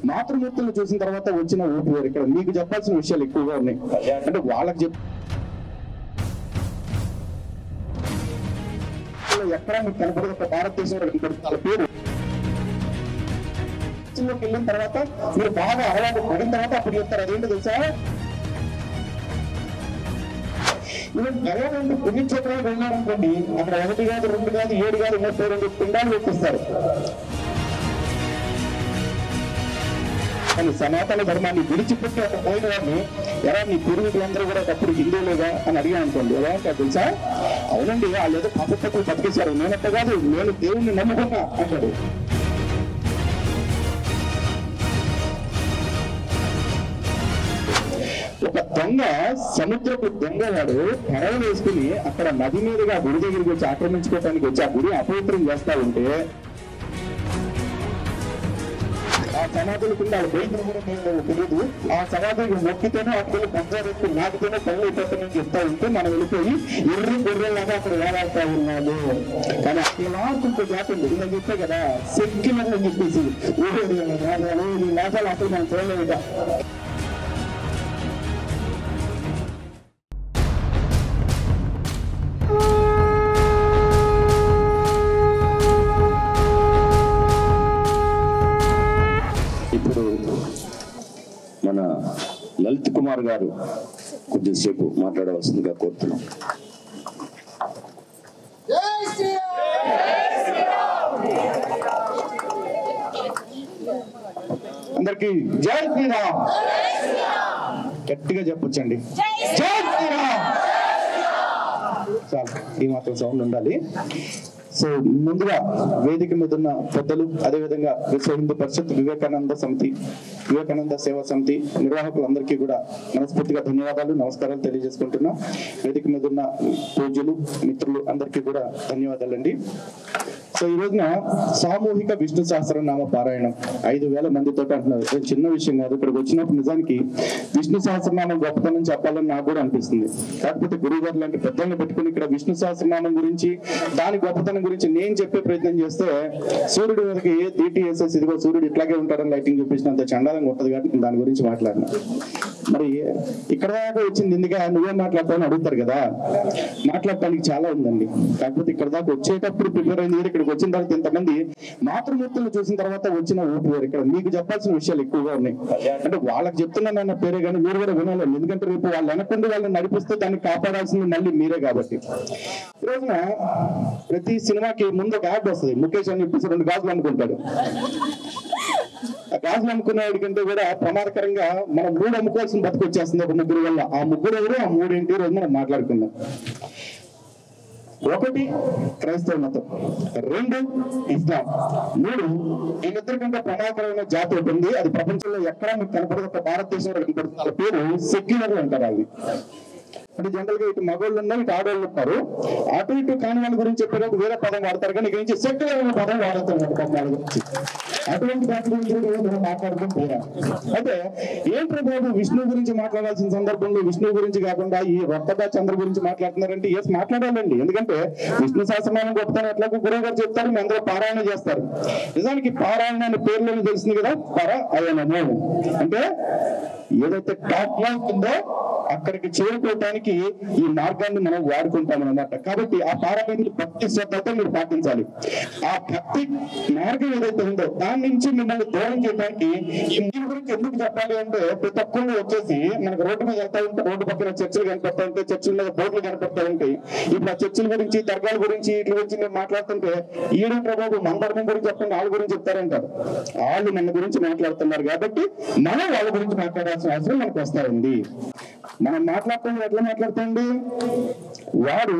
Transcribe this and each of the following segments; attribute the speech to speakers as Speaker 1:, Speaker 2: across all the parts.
Speaker 1: మాతృమూర్తులను చూసిన తర్వాత వచ్చిన ఊపి వేరు. ఇక్కడ మీకు చెప్పాల్సిన విషయాలు ఎక్కువగా ఉన్నాయి. అంటే వాళ్ళకి ఎక్కడ మీకు కనపడదు, ఒక భారతదేశంలో వాళ్ళ పేరు వెళ్ళిన తర్వాత మీరు బాగా అలవాటు పడిన తర్వాత అప్పుడు చెప్తారు. అదేంటో తెలుసా, గర్వంటే పుణ్యక్షేత్రాలు వెళ్ళారనుకోండి, అక్కడ 1 కాదు 2 కాదు 7 కాదు 32 పిండాలు పెట్టిస్తారు. కానీ సనాతన ధర్మాన్ని విడిచిపెట్టి అక్కడ పోయిన వాడిని ఎలా నీ పూర్వీకులందరూ కూడా ఒకప్పుడు హిందువులుగా అని అడిగా అనుకోండి, ఎలా అంటే తెలుసా, అవునండి వాళ్ళు ఏదో పాపత్తులు బతికేశారు, నేనట్ట కాదు, నేను దేవుణ్ణి నమ్ముకున్నా అంటాడు. ఒక దొంగ, సముద్రపు దొంగవాడు పడవ వేసుకుని అక్కడ నది మీదుగా గుడి దగ్గరికి వచ్చి ఆక్రమించుకోవడానికి వచ్చి ఆ గుడి అపవిత్రం చేస్తా ఉంటే ఆ సమాధుల కింద బయటను కూడా తెలియదు. ఆ సమాధులకు మొక్కితేనే అక్కడ పంచారెత్తి నాటితేనే పనులు అయిపోతాయని చెప్తా ఉంటే మనం వెళ్ళిపోయి ఎర్రి గొర్రెలాగా అక్కడ వేలాడుతూ ఉన్నాడు. కానీ అలా ఇంకో జాతండి నేను చెప్పే కదా, సెక్యులర్ అని చెప్పేసి ఈ లాభాలు అసలు మనం చూడలేదు. ఇప్పుడు మన లలిత్ కుమార్ గారు కొద్దిసేపు మాట్లాడవలసిందిగా కోరుతున్నాం. అందరికి జై శ్రీరామ్ గట్టిగా చెప్పొచ్చండి. జై శ్రీరామ్. చాలు, ఈ మాత్రం సౌండ్ ఉండాలి. సో ముందుగా వేదిక మీద ఉన్న పెద్దలు, అదేవిధంగా విశ్వ హిందూ పరిషత్, వివేకానంద సేవా సమితి నిర్వాహకులందరికీ కూడా మనస్ఫూర్తిగా ధన్యవాదాలు, నమస్కారాలు తెలియజేసుకుంటున్నాం. వేదిక మీద ఉన్న పూజ్యులు, మిత్రులు అందరికీ కూడా ధన్యవాదాలండి. సో ఈ రోజున సామూహిక విష్ణు సహస్రనామ పారాయణం 5,000 మందితో అంటున్నారు. చిన్న విషయం కాదు. ఇక్కడికి వచ్చినప్పుడు నిజానికి విష్ణు సహస్రనామం గొప్పతనం చెప్పాలని నాకు కూడా అనిపిస్తుంది. కాకపోతే గురువు గారు లాంటి పెద్దలను పెట్టుకుని ఇక్కడ విష్ణు సహస్రనామం గురించి, దాని గొప్పతనం గురించి నేను చెప్పే ప్రయత్నం చేస్తే సూర్యుడి మీదకి DTSS ఇదిగో సూర్యుడు ఇట్లాగే ఉంటాడని లైటింగ్ చూపించినంత చండాలంగా ఉంటది కాబట్టి దాని గురించి మాట్లాడినా. మరి ఇక్కడ దాకా వచ్చింది ఎందుకు నువ్వేం మాట్లాడతావని అడుగుతారు కదా. మాట్లాడటానికి చాలా ఉందండి. కాకపోతే ఇక్కడ దాకా వచ్చేటప్పుడు ప్రిపేర్ అయింది. ఇక్కడికి వచ్చిన తర్వాత ఇంతమంది మాతృమూర్తులను చూసిన తర్వాత వచ్చిన ఊపి వేరు. ఇక్కడ మీకు చెప్పాల్సిన విషయాలు ఎక్కువగా ఉన్నాయి. అంటే వాళ్ళకి చెప్తున్నానన్న పేరే కానీ మీరు కూడా వినాలండి. ఎందుకంటే రేపు వాళ్ళు వెనకండి వాళ్ళని నడిపిస్తే దాన్ని కాపాడాల్సింది మళ్ళీ మీరే కాబట్టి. ఈ రోజున ప్రతి సినిమాకి ముందు ఒక యాడ్ వస్తుంది. ముఖేష్ అని చెప్పేసి 2 గాజులు అమ్ముకుంటాడు. ఆ గాజులు అమ్ముకునేవాడి కంటే కూడా ప్రమాదకరంగా మనం 3 అమ్ముకోవాల్సిన బతికొచ్చేస్తుంది ఒక ముగ్గురు వల్ల. ఆ ముగ్గురు ఎవరు, ఆ 3 ఏంటి రోజు మనం మాట్లాడుకుందాం. 1 క్రైస్తవ మతం, 2 ఇస్లాం, 3 వీళ్ళిద్దరి కంటే ప్రమాదకరమైన జాతి ఒకటి ఉంది. అది ప్రపంచంలో ఎక్కడా మీకు కనపడదు, ఒక భారతదేశంలో కనపడుతుంది. వాళ్ళ పేరు సెక్యులర్ అంటారు. అది అంటే జనరల్ గా ఇటు మగోళ్ళు ఉన్నారు, ఇటు ఆడవాళ్ళు ఉన్నారు. అటు ఇటు కాని వాళ్ళ గురించి చెప్పేటప్పుడు వేరే పదం వాడతారు, కానీ ఇక్కడ నుంచి సెక్యులర్ అనే పదం వాడుతున్నారు వాళ్ళ గురించి. అటువంటి దాని గురించి మనం మాట్లాడుకుంటూ పోయాం. అయితే ఏంటి బాబు విష్ణు గురించి మాట్లాడాల్సిన సందర్భంలో విష్ణు గురించి కాకుండా ఈ రొట్టగా చంద్ర గురించి మాట్లాడుతున్నారంటే ఎస్ మాట్లాడాలండి. ఎందుకంటే విష్ణు సహస్రనామం గొప్పతనం ఎట్లాగో గురువు గారు చెప్తారు, మీ అందరూ పారాయణ చేస్తారు. నిజానికి పారాయణ అనే పేర్లోనే తెలిసింది కదా, పారాయణము అంటే ఏదైతే టాప్ మార్క్ ఉందో అక్కడికి చేరుకోవడానికి ఈ మార్గాన్ని మనం వాడుకుంటాం అన్నమాట. కాబట్టి ఆ పారాయణ భక్తి శ్రద్ధతో మీరు పాటించాలి. ఆ భక్తి మార్గం ఏదైతే ఉందో దాని నుంచి మిమ్మల్ని దూరం చేయడానికి ఈ దీని గురించి ఎందుకు చెప్పాలి అంటే, ప్రతి ఒక్కళ్ళు వచ్చేసి మనకు రోడ్డు మీద వెళ్తా ఉంటే రోడ్డు పక్కన చర్చలు కనపడతా ఉంటాయి, చర్చల మీద బోర్డులు కనపడతా ఉంటాయి. ఇప్పుడు ఆ చర్చల గురించి, దర్గాల గురించి, వీటి గురించి నేను మాట్లాడుతుంటే ఈడంటే బాబు మన ధర్మం గురించి చెప్పండి, వాళ్ళ గురించి చెప్తారంటారు. వాళ్ళు మన గురించి మాట్లాడుతున్నారు కాబట్టి మనం వాళ్ళ గురించి మాట్లాడాల్సిన అవసరం మనకు వస్తా ఉంది. మనం మాట్లాడుతుంది ఎట్లా మాట్లాడుతుంది, వాడు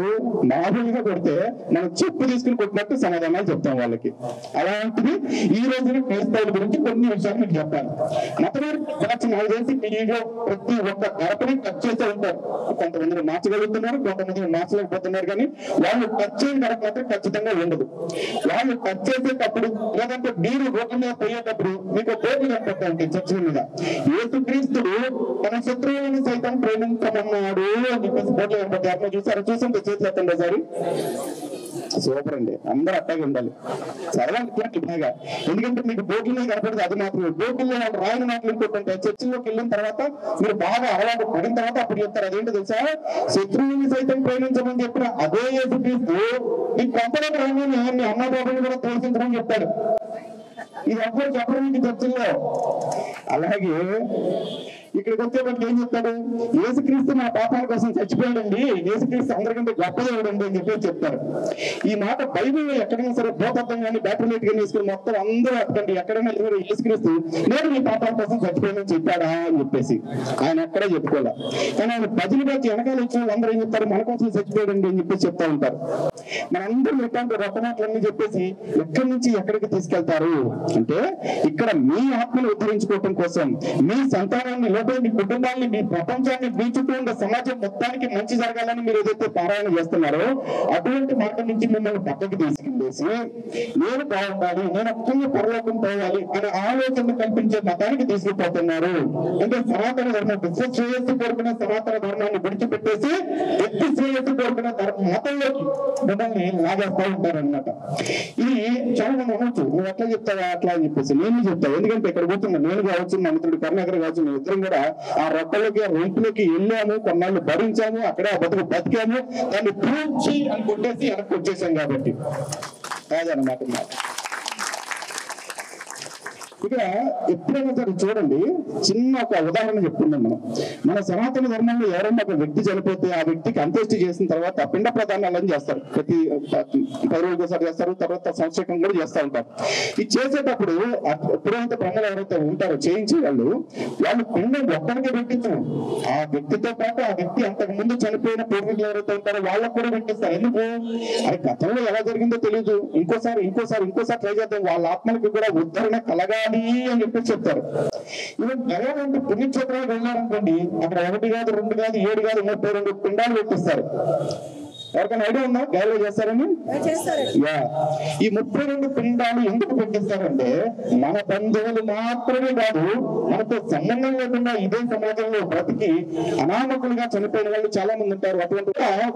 Speaker 1: మామూలుగా కొడితే మనం చెప్పు తీసుకుని కొట్టినట్టు సమాధానాలు చెప్తాం వాళ్ళకి. అలాంటిది ఈ రోజున క్రైస్తవుల గురించి కొన్ని విషయాలు మీకు చెప్పాను. మతవారి నాకు తెలిసి మీరు ప్రతి ఒక్క గడపని టచ్ చేస్తూ ఉంటారు. కొంతమంది మార్చగలుగుతున్నారు, కొంతమంది మార్చలేకపోతున్నారు. కానీ వాళ్ళు టచ్ చేయని గడప మాత్రం ఖచ్చితంగా ఉండదు. వాళ్ళు టచ్ చేసేటప్పుడు లేదంటే మీరు రోడ్ల మీద పోయేటప్పుడు మీకు బోర్డు కనపడతా ఉంటాయి చర్చల మీద. యేసుక్రీస్తుడు తన శత్రువులను సైతం ప్రేమించమన్నాడు అని చెప్పేసి బోర్డులు కనపడతాయి. చూసారా? చూస్తుంటే చేతులు ఎత్తండి ఒకసారి. సూపర్ అండి, అందరూ అట్టాగే ఉండాలి. చదవాలి బాగా, ఎందుకంటే మీకు బోర్డుల మీద కనపడదు అది మాత్రమే. బోర్డుల్లో వాళ్ళు రాయని మాటలు ఇంకోటి చర్చిలోకి వెళ్ళిన తర్వాత మీరు బాగా అలవాటు పడిన తర్వాత అప్పుడు చెప్తారు. అదేంటో తెలుసా, శత్రువుని సైతం ప్రేమించమని చెప్పిన అదే యేసుక్రీస్తు ఈ కంపలకు రాగానే మీ అమ్మ బాబుని కూడా తోసించమని చెప్తాడు. ఇది ఎవ్వరు చెప్పడం మీకు చర్చల్లో. అలాగే ఇక్కడికి వచ్చేప్పటికి ఏం చెప్తాడు, యేసుక్రీస్తు మా పాపాల కోసం చచ్చిపోయాడండి, యేసుక్రీస్తు అందరికంటే గొప్ప దేవుడండి అని చెప్పేసి చెప్తారు. ఈ మాట బైబిల్లో ఎక్కడైనా సరే భూతత్వం కానీ బ్యాటరీలైట్ కానీ తీసుకుని మొత్తం అందరూ అక్కడండి ఎక్కడైనా యేసుక్రీస్తు నేను మీ పాపాల కోసం చచ్చిపోయాడని చెప్పాడా అని చెప్పేసి ఆయన ఎక్కడే చెప్పుకోలే. కానీ ఆయన భజన వచ్చి వెనకాల వచ్చిన వాళ్ళు అందరూ ఏం చెప్తారు, మన కోసం చచ్చిపోయాడండి అని చెప్పేసి చెప్తా ఉంటారు. మనందరూ ఇట్లాంటి రొక్క మాటలన్నీ చెప్పేసి ఎక్కడి నుంచి ఎక్కడికి తీసుకెళ్తారు అంటే, ఇక్కడ మీ ఆత్మను ఉద్ధరించుకోవటం కోసం, మీ సంతానాన్ని, మీ కుటుంబాన్ని, మీ ప్రపంచాన్ని, మీ చుట్టూ ఉన్న సమాజం మొత్తానికి మంచి జరగాలని మీరు ఏదైతే పారాయణ చేస్తున్నారో అటువంటి మార్గం నుంచి మిమ్మల్ని పక్కకి తీసుకెళ్ళేసి నేను బాగుండాలి, నేను ఒక్కరిని పరలోకం పోవాలి అనే ఆలోచన కల్పించే మతానికి తీసుకుపోతున్నారు. అంటే సనాతన ధర్మం, విశ్వ శ్రేయస్సు కోరుకునే సనాతన ధర్మాన్ని విడిచిపెట్టేసి వ్యక్తి శ్రేయస్సు కోరుకునే మతంలోకి మిమ్మల్ని లాగేస్తూ ఉంటారనమాట. ఇది చాలా మంది అనొచ్చు, నువ్వు ఎట్లా చెప్తావా అట్లా అని చెప్పేసి. నేను చెప్తాను, ఎందుకంటే ఇక్కడ కూర్చున్నా నేను కావచ్చు, మా మిత్రుడు కరుణాకర్ కావచ్చు, మేము ఇద్దరం కూడా ఆ రొక్కలకి, ఆ రొంపులకి వెళ్ళాము, కొన్నాళ్ళు భరించాము, అక్కడే ఆ బతికాము, దాన్ని ప్రూవ్ చేయి అని కొట్టేసి వెనక్కి వచ్చేసాం కాబట్టి కాదన్నమాట. ఇక ఎప్పుడైనా సరే చూడండి, చిన్న ఒక ఉదాహరణ చెప్పుకుందాం. మన సనాతన ధర్మంలో ఎవరైనా ఒక వ్యక్తి చనిపోతే ఆ వ్యక్తికి అంత్యేష్టి చేసిన తర్వాత పిండ ప్రదానాలను చేస్తారు. ప్రతి 10 రోజులకు ఒకసారి చేస్తారు, తర్వాత సంవత్సరం కూడా చేస్తూ ఉంటారు. ఇది చేసేటప్పుడు పురోహిత బ్రహ్మలు ఎవరైతే ఉంటారో చేయించే వాళ్ళు పిండం ఒక్కడికే పెట్టించు, ఆ వ్యక్తితో పాటు ఆ వ్యక్తి అంతకు ముందు చనిపోయిన పూర్వీకులు ఎవరైతే ఉంటారో వాళ్ళకు కూడా పెట్టిస్తారు. ఎందుకు, అది గతంలో ఎలా జరిగిందో తెలియదు, ఇంకోసారి ట్రై చేద్దాం, వాళ్ళ ఆత్మలకు కూడా ఉద్ధరణ కలగాలి అని చెప్పి చెప్తారు. ఈవెన్ గయవంటి పుణ్యక్షేత్రాలు వెళ్ళారనుకోండి, అక్కడ 1 కాదు 2 కాదు 7 కాదు 32 పిండాలు పెట్టిస్తారు. ఎవరికైనా ఐడియా ఉందా గైలో చేస్తారని? ఈ 32 పిండాలు ఎందుకు పెట్టిస్తారంటే, మన బంధువులు మాత్రమే కాదు, మనతో సంబంధం లేకుండా ఇదే సమాజంలో బ్రతికి అనామకులుగా చనిపోయిన వాళ్ళు చాలా మంది ఉంటారు. అటువంటి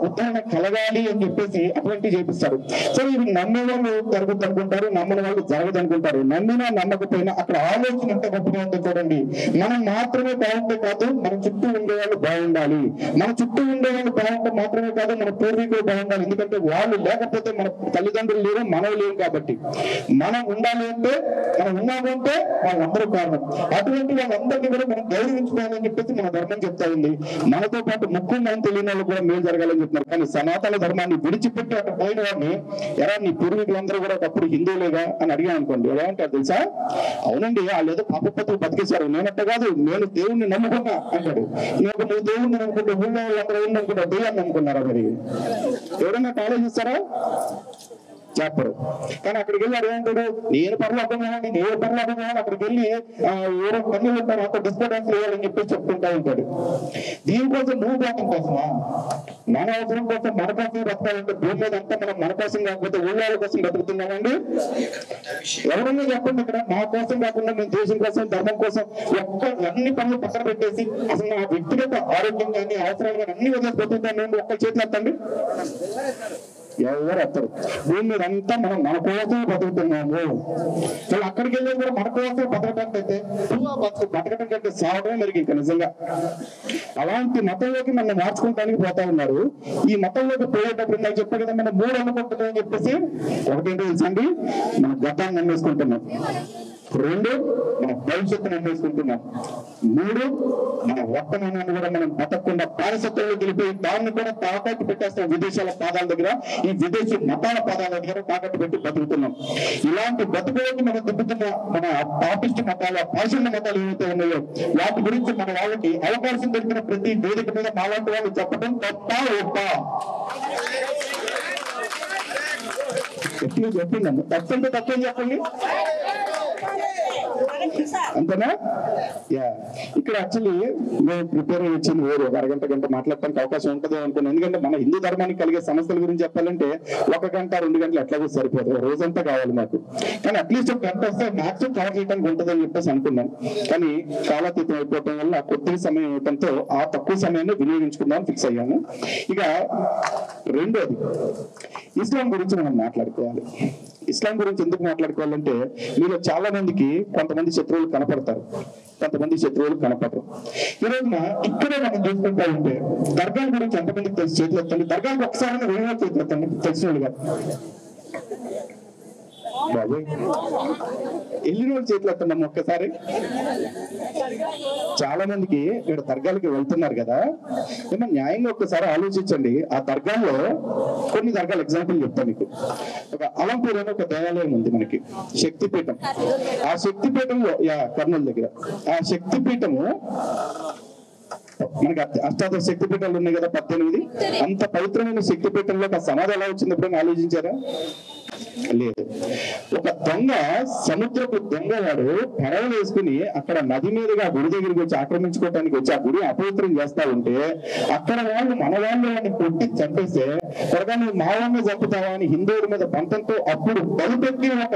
Speaker 1: ఉద్ధరణ కలగాలి అని చెప్పేసి అటువంటి చేపిస్తారు. సో ఇవి నమ్మే వాళ్ళు జరుగుతుంది అనుకుంటారు, నమ్మని వాళ్ళు జరగదు అనుకుంటారు. నమ్మినా నమ్మకపోయినా అక్కడ ఆలోచన ఎంత గొప్పగా ఉందో చూడండి. మనం మాత్రమే బాగుంటే కాదు, మన చుట్టూ ఉండేవాళ్ళు బాగుండాలి. మన చుట్టూ ఉండేవాళ్ళు బాగుంటే మాత్రమే కాదు, మన పూర్వీకులు బాగుండాలి. ఎందుకంటే వాళ్ళు లేకపోతే మన తల్లిదండ్రులు లేరు, మనం లేవు. కాబట్టి మనం ఉండాలి అంటే, మనం ఉన్నాము అంటే వాళ్ళందరూ కారణం. అటువంటి వాళ్ళందరినీ కూడా మనం గౌరవించుకోవాలని చెప్పేసి మన ధర్మం చెప్తా ఉంది. మనతో పాటు ముక్కు మనం తెలియని వాళ్ళు కూడా మేలు జరగాలని చెప్తున్నారు. కానీ సనాతన ధర్మాన్ని విడిచిపెట్టి అక్కడ పోయిన వాడిని, ఎలా నీ పూర్వీకులందరూ కూడా ఒకప్పుడు హిందువులేగా అని అడిగాను అనుకోండి, ఎలా అంటారు తెలుసా, అవునండి వాళ్ళు ఏదో పాపపత్తులు బతికేశారు, నేనట్ట కాదు, నేను దేవుణ్ణి నమ్ముకున్నా అంటాడు. నువ్వు దేవుణ్ణి నమ్ముకుంటే ఊళ్ళో వాళ్ళందరూ ఏం నమ్ముకుంటా, దెయ్యాన్ని నమ్ముకున్నారా? మరి ఎవరైనా ఆలోచిస్తారా? చెప్పరు. కానీ అక్కడికి వెళ్ళి అడిగాడు, నేను పరలోకం కావాలి, నేను పరలోకం కావాలి, అక్కడికి వెళ్ళి ఎవరో పని ఉంటారు, అంత డిస్టర్బెన్స్ వేయాలని చెప్పి చెప్పుకుంటా ఉంటాడు. దీనికోసం నువ్వు బాధం కోసమా? మన అవసరం కోసం, మన కోసం బతకాలంటే భూమి మీద అంతా మనం మన కోసం కాకపోతే ఊళ్ళ కోసం బతుకుతున్నామండి. ఎవరన్నా చెప్పండి, ఇక్కడ మా కోసం కాకుండా మేము దేశం కోసం, ధర్మం కోసం అన్ని పనులు పక్కన పెట్టేసి అసలు నా వ్యక్తిగత ఆరోగ్యం కానీ అవసరాలు కానీ అన్ని వదిలేసి బతుకుతాను ఒక్క చేతులు ఎత్తండి. ఎవరు ఎత్తరు. భూమి మీద అంతా మనం మన కోసం బతుకుతున్నాము. అసలు అక్కడికి వెళ్ళేది కూడా మన కోసం బతకటం అయితే బతకటం కంటే సాగడం మెరుగు ఇంకా నిజంగా. అలాంటి మతంలోకి మనం మార్చుకోవడానికి పోతా ఉన్నారు. ఈ మతంలోకి పోయేటప్పుడు నాకు చెప్పే కదా, మనం 3 అనుకుంటున్నాం అని చెప్పేసి, ఒకటేంటో తెలుసండి, మన గతాన్ని నమ్మేసుకుంటున్నాం. 2 మన భవిష్యత్తును నమ్మేసుకుంటున్నాం. 3 మన వర్తమానాన్ని కూడా మనం బతకకుండా బానిసత్వంలో గెలిపోయి దాన్ని కూడా తాకట్టు పెట్టేస్తాం. విదేశాల పాదాల దగ్గర, ఈ విదేశీ మతాల పాదాల దగ్గర తాకట్టు పెట్టి బతుకుతున్నాం. ఇలాంటి బతుకులోకి మనం దిబ్బుతున్న మన పాపిష్టి మతాలు, పాషండ మతాలు ఏవైతే ఉన్నాయో వాటి గురించి మన వాళ్ళకి అవకాశం దొరికిన ప్రతి వేదిక మీద మాలాంటి వాళ్ళు చెప్పడం తప్ప ఒప్ప చెప్పిందమ్మ. తప్పంటే తప్పని చెప్పండి. అంతేనా? యా, ఇక్కడ యాక్చువల్లీ మేము ప్రిపేర్ అయ్యి వచ్చింది వేరు, ఒక అరగంట గంట మాట్లాడటానికి అవకాశం ఉంటుంది అనుకున్నాను. ఎందుకంటే మన హిందూ ధర్మానికి కలిగే సమస్యల గురించి చెప్పాలంటే 1 గంట 2 గంటలు ఎట్లాగో సరిపోదు, రోజంతా కావాలి మాకు. కానీ అట్లీస్ట్ 1 గంట వస్తే మ్యాక్సిమం కవర్ చేయడానికి ఉంటుందని చెప్పేసి అనుకున్నాను. కానీ కాలాతీతం అయిపోవటం వల్ల కొద్ది సమయం ఇవ్వడంతో ఆ తక్కువ సమయాన్ని వినియోగించుకుందామని ఫిక్స్ అయ్యాను. ఇక రెండోది, ఇస్లాం గురించి మనం మాట్లాడుకోవాలి. ఇస్లాం గురించి ఎందుకు మాట్లాడుకోవాలంటే, మీలో చాలా మందికి కొంతమంది శత్రువులు కనపడతారు, కొంతమంది శత్రువులు కనపడరు. ఈ రోజున ఇక్కడే మనం చూసుకుంటా ఉంటే దర్గాల గురించి ఎంతమందికి తెలిసి చేతులు ఎత్తండి. దర్గాలకు ఒకసారి 2 చేతులు ఎత్తండి తెలిసిన వాళ్ళు కాదు. బాబు వెళ్ళిన వాళ్ళు చేతులు ఎత్తండి ఒక్కసారి. చాలా మందికి ఇక్కడ దర్గాలకి వెళ్తున్నారు కదా, ఏమన్నా న్యాయంగా ఒక్కసారి ఆలోచించండి. ఆ దర్గాల్లో కొన్ని దర్గాలు ఎగ్జాంపుల్ చెప్తాను మీకు. ఒక అలంపూర్ అని ఒక దేవాలయం ఉంది మనకి, శక్తిపీఠం. ఆ శక్తిపీఠంలో కర్నూలు దగ్గర ఆ శక్తిపీఠము, మనకి అష్టాదశ శక్తిపీఠాలు ఉన్నాయి కదా 18, అంత పవిత్రమైన శక్తిపీఠంలో ఒక సమాధి ఎలా వచ్చింది ఎప్పుడైనా ఆలోచించారా? లేదు. ఒక దొంగ, సముద్రపు దొంగవాడు పడవలు వేసుకుని అక్కడ నది మీదుగా గుడి దగ్గరికి వచ్చి ఆక్రమించుకోవడానికి వచ్చి ఆ గుడి అపవిత్రం చేస్తా ఉంటే అక్కడ వాళ్ళు మన వాళ్ళని కొట్టి చంపేస్తే త్వరగా నువ్వు మా వాళ్ళని చంపుతావా అని హిందువుల మీద పంతంతో అప్పుడు బలిపెట్టి ఒక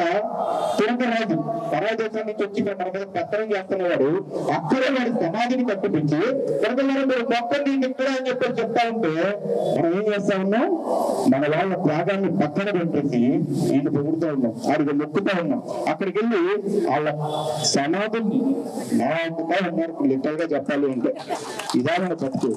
Speaker 1: తురకరాజు పరాదేశం నుంచి వచ్చి మన మీద పెత్తనం చేస్తున్నవాడు అక్కడే వాడి సమాధిని కట్టిపించి మొత్తం ఇక్కడ అని చెప్పి చెప్తా ఉంటే మనం ఏం చేస్తా ఉన్నాం, మన వాళ్ళ త్యాగాన్ని పక్కన పెట్టేసి ఈయన పొగుడుతూ ఉన్నాం, ఆడికి మొక్కుతా ఉన్నాం. అక్కడికి వెళ్ళి వాళ్ళ సమాధులు నాకుతా ఉన్నారు. లిటరల్ గా చెప్పాలి అంటే ఇదా మన బతుకు.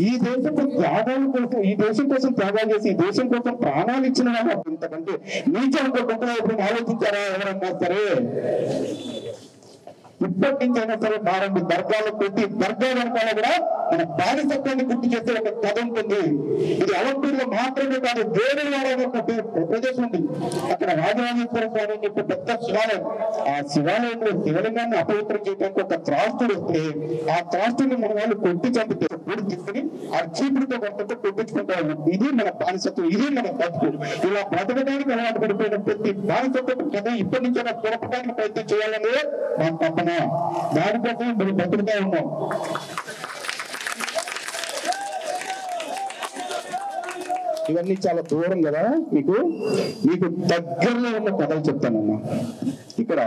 Speaker 1: ఈ దేశపు త్యాగాల కోసం, ఈ దేశం కోసం త్యాగాలు చేసి ఈ దేశం కోసం ప్రాణాలు ఇచ్చిన వాళ్ళు ఇంతకంటే నీచం ఇంకొక ఎప్పుడు ఆలోచించారా ఎవరన్నా సరే? ఇప్పటి నుంచి అయినా సరే మారండి. దర్గాలు పెట్టి దర్గా వెనకాల కూడా మన బానిసత్వాన్ని గుర్తు చేసే ఒక కథ ఉంటుంది. ఇది అలంపూర్లో మాత్రమే కాదు, వేరేవాడ ఒక ప్రదేశం ఉంది. అక్కడ రాజరాజేశ్వర స్వామి అని చెప్పి పెద్ద శివాలయం. ఆ శివాలయంలో శివలింగాన్ని అపవిత్రం చేయడానికి ఒక త్రాస్తుడు వస్తే ఆ త్రాస్తుని మన వాళ్ళు కొట్టి చంపితే పొడి తీసుకుని ఆ చీపుడితో కొంత కొట్టించుకుంటా ఉన్నాం. ఇది మన బానిసత్వం, ఇది మన బతుకు. ఇలా బ్రతకడానికి అలవాటు పడిపోయిన ప్రతి బానిసత్వం కథ ఇప్పటి నుంచి పొరపడానికి ప్రయత్నం చేయాలనే మా తప్పన. దానికోసం మనం బతుకుతా ఉన్నాం. ఇవన్నీ చాలా దూరం కదా మీకు దగ్గరలో ఉన్న కథలు చెప్తానమ్మా. ఇక్కడ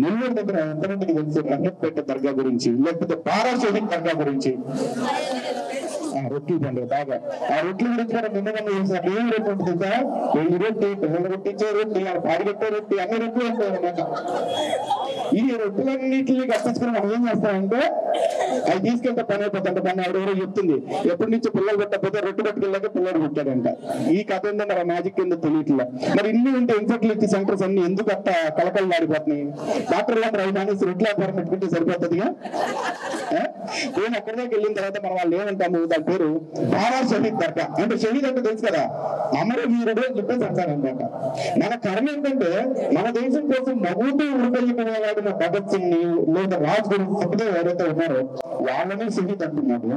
Speaker 1: నెల్లూరు దగ్గర ఎంతమందికి తెలుసు రంగపేట దర్గా గురించి, లేకపోతే పారాశోహిక్ దర్గా గురించి? రొట్టి పండుగ బాగా. ఆ రొట్టెల గురించి కూడా నిన్న చేసినట్టు ఏం రొట్టె ఉంటుందా? 1000 రొట్టి, పిల్లలు రొట్టించే రొట్టి, పాడిగట్టే రొట్టి, అన్ని రొట్టెలు ఉంటాయి అన్నమాట. ఈ రొట్టెలన్నింటినీ కట్టించుకుని మనం ఏం చేస్తామంటే అవి తీసుకెళ్తే పని అయిపోతుంటే పని ఎవరెవరో చెప్తుంది. ఎప్పటి నుంచి పిల్లలు పెట్టకపోతే రొట్టె పట్టుకెళ్ళాక పిల్లలు పుట్టాడంట. ఈ కథ ఏంటంటే ఆ మ్యాజిక్ కింద తెలియట్లా. మరి ఇన్ని ఉంటే ఇన్ఫర్టిలిటీ సెంటర్స్ అన్ని ఎందుకు అట్ట కలకలు ఆడిపోతున్నాయి? డాక్టర్లు అందరూ అవి మానేసి రొట్టెల వ్యాపారం పెట్టుకుంటే సరిపోతుందిగా. నేను అక్కడి దాకా వెళ్ళిన తర్వాత మనం వాళ్ళు ఏమంటాము, దాని పేరు పారాశోహిక్ దర్గా. అంటే షహీద్ అంటే తెలుసు కదా, అమరవీరుడు అని చెప్పేసి అంటారనమాట. మన కర్మ ఏంటంటే మన దేశం కోసం నవ్వుతూ ఉడికెళ్ళిపోయేవాడిన భగత్ సింగ్ ని లేదా రాజ్ గురు సుఖదేవ్ ఎవరైతే ఉన్నారో వాళ్ళని షహీద్ అంటున్నారు.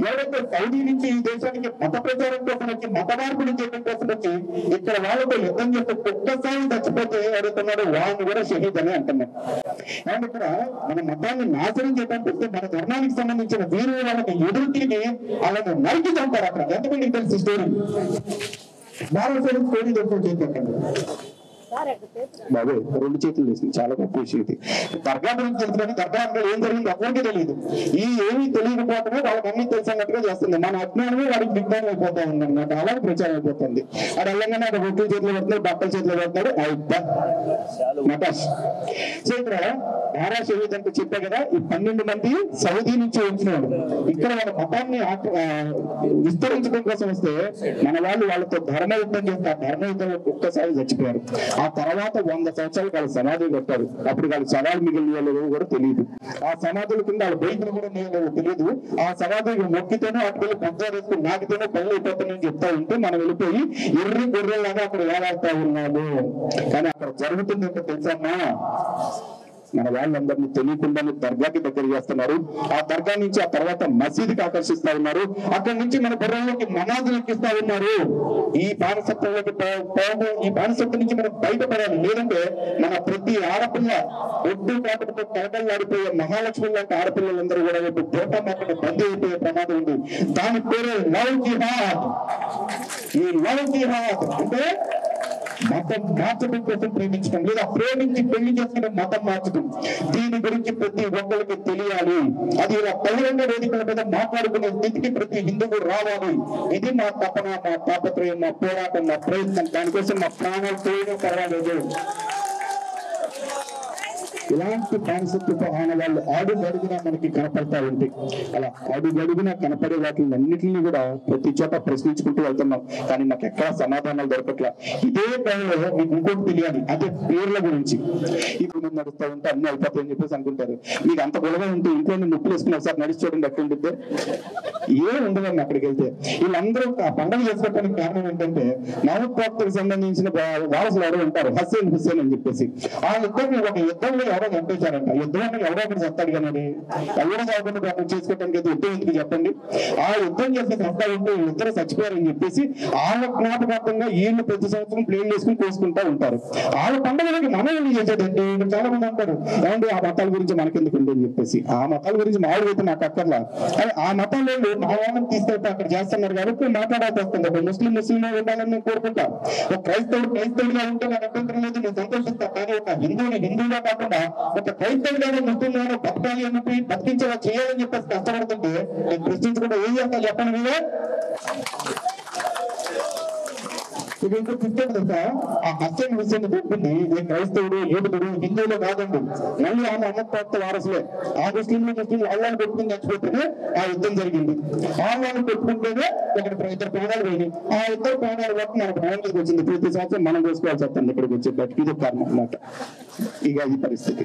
Speaker 1: ఎవరైతే సౌదీ నుంచి ఈ దేశానికి మత ప్రచారం కోసం వచ్చి మత మార్పులు చేయడం కోసం వచ్చి ఇక్కడ వాళ్ళతో యుద్ధం చేస్తే ఒక్కసారి చచ్చిపోతే ఎవరైతే ఉన్నారో వాళ్ళని కూడా షహీద్ అని అంటున్నారు. అండ్ ఇక్కడ మన మతాన్ని నాశనం చేయడానికి వస్తే మన ధర్మానికి సంబంధించిన వీరులు వాళ్ళకి ఎదురు తిరిగి వాళ్ళని నరికి చంపారు. అక్కడ ఎంతమందికి తెలుసు స్టోరీ? భారత స్టోరీ చెప్పండి బాబు. 2 చేతులు వేసింది, చాలా గొప్ప విషయం ఇది. దర్గా గురించి తెలుసు కానీ దర్గా అంటే ఏం జరిగింది ఎవరికి తెలియదు. ఈ ఏమీ తెలియకపోవటమే వాళ్ళకి అన్ని తెలిసినట్టుగా చేస్తుంది. మన అజ్ఞానమే వాడికి విజ్ఞానం అయిపోతా ఉంది అన్నమాట. అలాగే ప్రచారం అయిపోతుంది. అది వెళ్ళగానే అక్కడ రొట్టెల చేతిలో పెడుతున్నాడు, బట్టల చేతిలో పెడుతున్నాడు, అయిపోయి నటాష్. సో ఇక్కడ భారా షహీద్ అంటే చెప్పే కదా, ఈ 12 మంది సౌదీ నుంచి వచ్చినాడు. ఇక్కడ వాళ్ళ మతాన్ని విస్తరించడం కోసం వస్తే మన వాళ్ళు వాళ్ళతో ధర్మ యుద్ధం చేస్తే ఆ ధర్మ యుద్ధంలో ఒక్కసారి చచ్చిపోయారు. ఆ తర్వాత 100 సంవత్సరాలు వాళ్ళు సమాధి కట్టారు. అప్పుడు వాళ్ళు సవాలు మిగిలిన కూడా తెలియదు. ఆ సమాధుల కింద వాళ్ళ బయటలు కూడా తెలియదు. ఆ సమాధి మొక్కితేనే అటుకెళ్ళి పంచారు వేసుకుని నాకితేనే పెళ్లి అయిపోతానని చెప్తా ఉంటే మనం వెళ్ళిపోయి ఎర్రి గొర్రెలాగా అక్కడ వేలాడుతా ఉన్నాము. కానీ అక్కడ జరుగుతుంది ఏంటో తెలుసమ్మా, మన వాళ్ళందరినీ తెలియకుండానే దర్గాకి దగ్గర చేస్తున్నారు. ఆ దర్గా నుంచి ఆ తర్వాత మసీదుకి ఆకర్షిస్తా ఉన్నారు. అక్కడి నుంచి మన బుర్రలోకి మనాదులు ఎక్కిస్తా ఉన్నారు. ఈ బానిసత్వంలోకి ఈ బానిసత్వం నుంచి మనం బయటపడాలి. లేదంటే మన ప్రతి ఆడపిల్ల ఒడ్డు కాకపోతే కలకల్లాడిపోయే మహాలక్ష్మి లాంటి ఆడపిల్లలందరూ కూడా డేటా మాత్రమే బందీ అయిపోయే ప్రమాదం ఉంది. దాని పేరు లవ్ జిహాద్. ఈ లవ్ జిహాద్ అంటే మతం మార్చడం కోసం ప్రేమించడం, లేదా ప్రేమించి పెళ్లి చేసుకునే మతం మార్చడం. దీని గురించి ప్రతి ఒక్కరికి తెలియాలి. అది ఇలా బహిరంగ వేదికల మీద మాట్లాడుకునే స్థితికి ప్రతి హిందువు రావాలి. ఇది మా తపన, మా తాపత్రయం, మా పోరాటం, మా ప్రయత్నం. దానికోసం మా ప్రాణాలు చేయడం పర్వాలేదు. ఇలాంటి బానిసత్వపు ఆనవాళ్ళు అడుగడుగునా మనకి కనపడతా ఉంటాయి. అలా అడుగడుగునా కనపడే వాటిని అన్నింటినీ కూడా ప్రతి చోట ప్రశ్నించుకుంటూ వెళ్తున్నాం. కానీ మాకు ఎక్కడా సమాధానాలు దొరకట్లా. ఇదే టైంలో మీకు ఇంకోటి తెలియాలి, అదే పేర్ల గురించి. ఇప్పుడు మేము నడుస్తూ ఉంటే అన్ని అయిపోతాయని చెప్పేసి అనుకుంటారు. మీకు అంత గొడవ ఉంటే ఇంట్లోనే ముప్పులు వేసుకుని ఒకసారి నడిచి చూడండి ఎక్కడ ఉండిద్దే. ఏం ఉండదండి అక్కడికి వెళ్తే. వీళ్ళందరూ ఆ పండుగ చేసుకోవడానికి కారణం ఏంటంటే నవప్రాప్తికి సంబంధించిన వారసులు ఎవరో ఉంటారు, హుస్సేన్ అని చెప్పేసి. ఆ యుద్ధంలో ఒక యుద్ధంలో ఎవరో చంపేశారంట. యుద్ధంలో ఎవరో ఒకటి చస్తాడు కానీ ఎవరో కాకుండా చేసుకోవడానికి అయితే యుద్ధం ఎందుకు చెప్పండి. ఆ యుద్ధం చేస్తే చస్తా ఉంటే ఇద్దరు చచ్చిపోయారని చెప్పేసి వాళ్ళ జ్ఞాపకార్థంగా వీళ్ళు ప్రతి సంవత్సరం ప్లేన్ వేసుకుని కోసుకుంటా ఉంటారు. వాళ్ళ పండుగలకి మనం ఏం చేసేదండి. చాలా మంది అంటారు ఏమంటే ఆ మతాల గురించి మనకెందుకు ఉంది అని చెప్పేసి. ఆ మతాల గురించి మామిడి నాకు అక్కర్లా. ఆ మతాల్లో మా వాళ్ళని తీసుకెళ్తే అక్కడ చేస్తున్నారు కాబట్టి మాట్లాడాల్సి వస్తుంది. ఒక ముస్లిం ఉండాలని నేను కోరుకుంటా. ఒక క్రైస్తవుడిగా ఉంటే నాకు అభ్యంతరం లేదు, నేను సంతోషిస్తా. కానీ ఒక హిందువుగా కాకుండా ఒక క్రైస్తవుడిగా ముస్లింలను బతకాలి అని బతికించేలా చేయాలని చెప్పేసి కష్టపడుతుంటే నేను ప్రశ్నించకుండా ఏం చేస్తా చెప్పండి మీరే. ఇది ఇంకో పుస్తకం తెలుసా, ఆ హుస్సేన్ చెప్పింది ఏ క్రైస్తవుడు యూదుడు హిందువులు కాదండి, మళ్ళీ ఆమె అమ్మప్రాప్త వారసులే. ఆ ముస్లింలు అల్లాన్ని పెట్టుకుని చచ్చిపోతేనే ఆ యుద్ధం జరిగింది. అల్లాన్ని పెట్టుకుంటేనే ఇద్దరు ప్రాణాలు పోయినాయి. ఆ ఇద్దరు ప్రాణాల వరకు మన ప్రాణం మీదకి వచ్చింది. ప్రతి సంవత్సరం మనం చేసుకోవాల్సి వస్తుంది ఇక్కడికి వచ్చేటట్టు. ఇది కారణం అన్నమాట. ఇక ఈ పరిస్థితి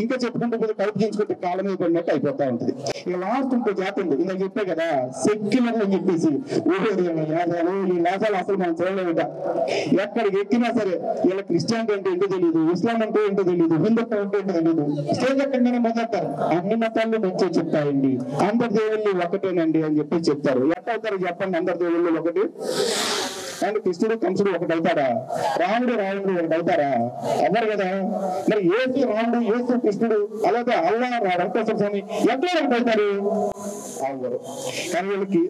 Speaker 1: ఇంకా చెప్పుకుంటూ పోతే కలుపు దించుకుంటే కాలం మీద పడినట్టు అయిపోతా ఉంటుంది. ఇక లాస్ట్ ఇంకో జాతి ఉంది, ఇలా చెప్పే కదా సెక్యులర్ అని చెప్పేసి. ఈ లాసాలు అసలు మనం చూడలేట. ఎక్కడికి ఎక్కినా సరే ఇలా క్రిస్టియానిటీ అంటే ఏంటో తెలియదు, ఇస్లాం అంటే ఏంటో తెలియదు, హిందుత్వం అంటే ఏంటో తెలియదు. స్టేజ్ ఎక్కడికైనా మొదలెడతారు అన్ని మతాల్లో మంచిగా చెప్తారండి, అందరి దేవుళ్ళు ఒకటేనండి అని చెప్పి చెప్తారు. ఎట్లవుతారు చెప్పండి అందరి దేవుళ్ళు ఒకటి? అండ్ కృష్ణుడు కంసుడు ఒకటి అవుతారా? రాముడు ఒకటి అవుతారా? అవ్వరు కదా. మరి ఏసు రాముడు, ఏసు కృష్ణుడు, అలాగే అల్లా వెంకటేశ్వర స్వామి ఎట్లా ఒకటి అవుతారు? అవ్వరు. కానీ వీళ్ళకి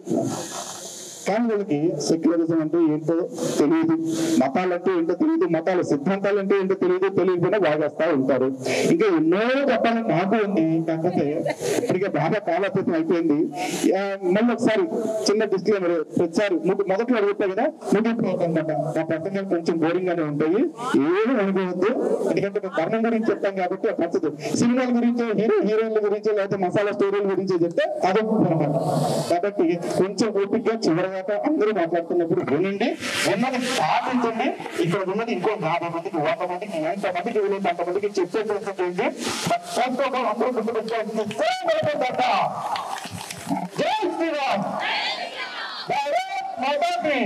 Speaker 1: సెక్యులరిజం అంటే ఏంటో తెలియదు, మతాలు అంటే ఏంటో తెలియదు, మతాల సిద్ధాంతాలు అంటే ఏంటో తెలియకుండా వాగేస్తా ఉంటారు. ఇంకా ఎన్నో చెప్పాలని నాకు ఉంది, కాకపోతే ఇప్పటికే బాగా కాలాతీతం అయిపోయింది. మళ్ళీ ఒకసారి చిన్న డిస్క్లైమర్. ప్రతిసారి మొదట్లో అడుగుతాయి కదా ముగింపు అనమాట. నా ప్రసంగాలు కొంచెం బోరింగ్ గానే ఉంటాయి, ఏమీ అనుకోవద్దు. ఎందుకంటే మేము కర్ణం గురించి చెప్తాం కాబట్టి ఆ పద్ధతి. సినిమాల గురించి, హీరోయిన్ల గురించి, లేకపోతే మసాలా స్టోరీల గురించి చెప్తే అదొకనమాట. కాబట్టి కొంచెం ఓపికగా చివరిగా అందరూ మాట్లాడుతున్నప్పుడు వినండి, ఉన్నది పాటించండి. ఇక్కడ ఉన్నది ఇంకో 50 మందికి, 100 మందికి, ఎంత మందికి వీలైతే అంతమందికి చెప్పే ప్రయత్నం చేయండి. అందరూ గుర్తుపెట్టుకోవాల్సింది జై శ్రీరామ్, భారత్ మాతా కీ.